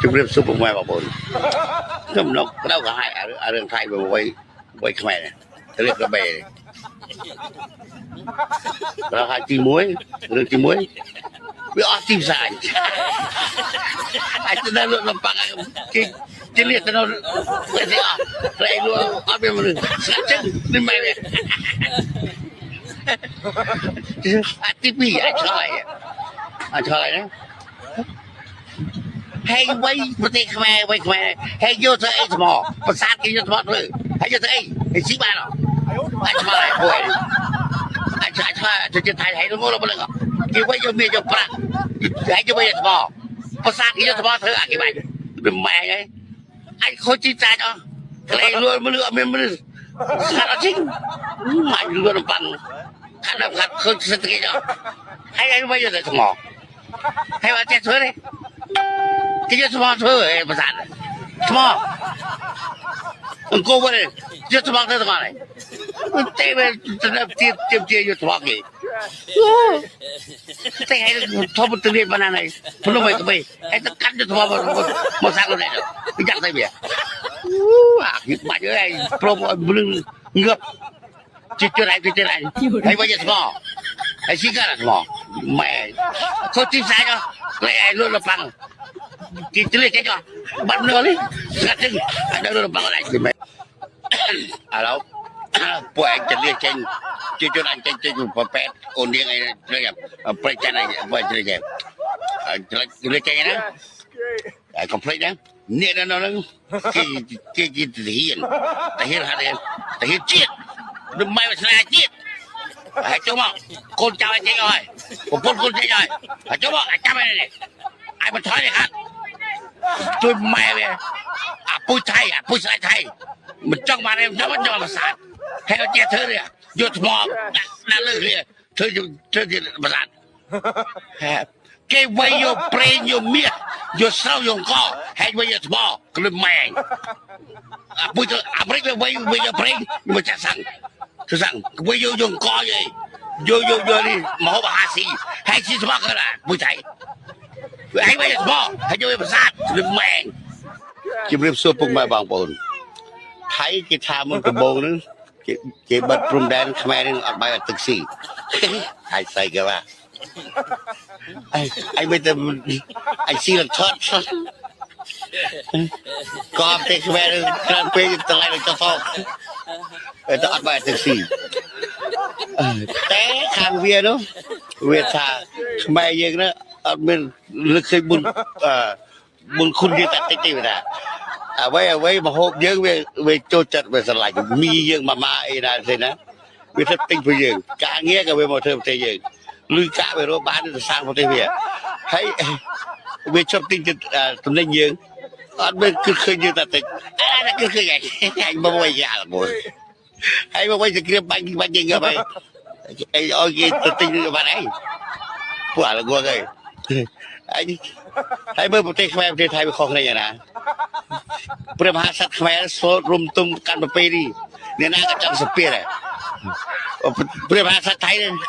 ជំរាបសួរពុកម៉ែបងប្អូនខ្ញុំនៅក្រៅក៏ហើយរឿងថៃវ័យខ្មែរទៅរៀបកបេប្រហែលទី1រឿងទី1វាអស់ទីផ្សារអាចទៅដល់លំបាកគេជិះទៅដល់វាទេអស់តែលក់អត់មានមនុស្សស្ងាត់ចឹងមិនមែនអាទី2អាចឆ្លើយណាហើយវ័យប្រទេសខ្មែរវ័យខ្មែរហើយយកទៅអីថ្មប្រាសាទគេយកថ្មធ្វើហើយយកទៅអីហើយស៊ីបានអត់អាចឆ្លើយហួយអាចឆ្លើយទៅថៃហើយទៅមកដល់គេវ័យយកមានយកប្រាក់ហើយយកវ័យថ្មប្រាសាទគេយកថ្មធ្វើអាគេបាច់មិនម៉ែហើយអាចខូចជីតាច់អស់ក្លែងលួចមនុស្សអត់មានមនុស្សស្ងាត់អត់ជិះម៉ាច់លួចបំផាន់ខាត់ខូចសេដ្ឋកិច្ចអស់ហើយវ័យយកទៅថ្មហើយអត់ចេះធ្វើទេគេយកថ្មធ្វើឯប្រាសាទថ្មអង្គវិញយកថ្មទៅថ្មនេះតែវាទៀបយកថ្មគេតែឲ្យធំទៅនេះបានណាភ្នំឯកបេហើយទៅកាត់យកថ្មមកសាក់នោះនេះទៅចាក់ទៅវាអាគេបាច់អើយព្រមឲ្យមនុស្សងើបជិះទៅឯងហើយវិញថ្មហើយស៊ីកាថ្មម៉ែខូចទីផ្សារទៅគេឲ្យលុបឡើងគេជិះចេញបាត់នោះនេះស្ងាត់ចឹងដល់លុបឡើងlạiគេម៉ែឥឡូវពួកឯងជិះចេញជួយអញចេញប្រប៉ែតអូននាងអីប្រេចចាន់អីបើជិះចេញចេញណាហើយកុំភ្លេចណានេះនៅហ្នឹងគេទៅហ៊ានហាត់ទៅហ៊ានជាតិមិនម៉ែវាស្នាជាតិហើយចុះមកកូនចៅឲ្យចេញអស់ហើយប្រពន្ធកូនចេញហើយចុះមកអាចចាំឯនេះឲ្យបន្ថយនេះខាត់ជួយម៉ែវាអាពុយថៃអាពុយស្រាយថៃមិនចង់បានទេមិនចង់ប្រសាទហើយអត់ចេះធ្វើទេយកថ្មដាក់លើគ្នាធ្វើជាប្រសាទគេវាយយកប្រេងយកមាសយកស្រោយកកហើយវាយយកថ្មក្លឹមម៉ែអាពុយទៅអាមេរិកវាយយកប្រេងមកចាក់សាំងទៅសាំងវាយយកកយកនេះមហោបអាហាស៊ីហើយស៊ីថ្មក៏ដែរពុយថៃហើយវាយថ្មហើយយកប្រសាទក្លឹមម៉ែជំរាបសួរពុកម៉ែបងប្អូនថៃគេថាមុនដំបូងហ្នឹងគេបិទព្រំដែនខ្មែរនឹងអត់បាយអត់ទឹកស៊ីហើយស្អីគេថាអីមិនទៅអីស៊ីលថតក៏តែខ្មែរក្រំពេកតម្លៃទៅសោកទៅអត់បាយទឹកស៊ីតែខាងវានោះវាថាខ្មែរយើងនោះអត់មានលើកឃើញមុនគុណយើងតែតិចទេថាអ្វីមកហូបយើងវាចូលចិត្តវាស្រឡាញ់មីយើងម៉ាអីណាទេណាវាទៅទិញពីយើងការងារក៏វាមកធ្វើប្រទេសយើងលុយកាក់វារកបានទៅសាងប្រទេសវាហើយវាជប់ទិញតំណែងយើងអត់មានគឺឃើញយើងតែតិចអាគឺឃើញឯងមកវិញយ៉ាល្ងល់ហើយមកវិញសង្គ្រាមបាញ់យើងទៅអីឲ្យគេទៅទិញបានអីពួកអាល្ងល់ហើយហើយមើលប្រទេសខ្មែរប្រទេសថៃវាខុសគ្នាយ៉ាងណាព្រះមហាក្សត្រខ្មែរសូត្ររុំទុំកាន់ប្រពៃនេះអ្នកណាក៏ចង់សពៀតដែរព្រះមហាក្សត្រថៃ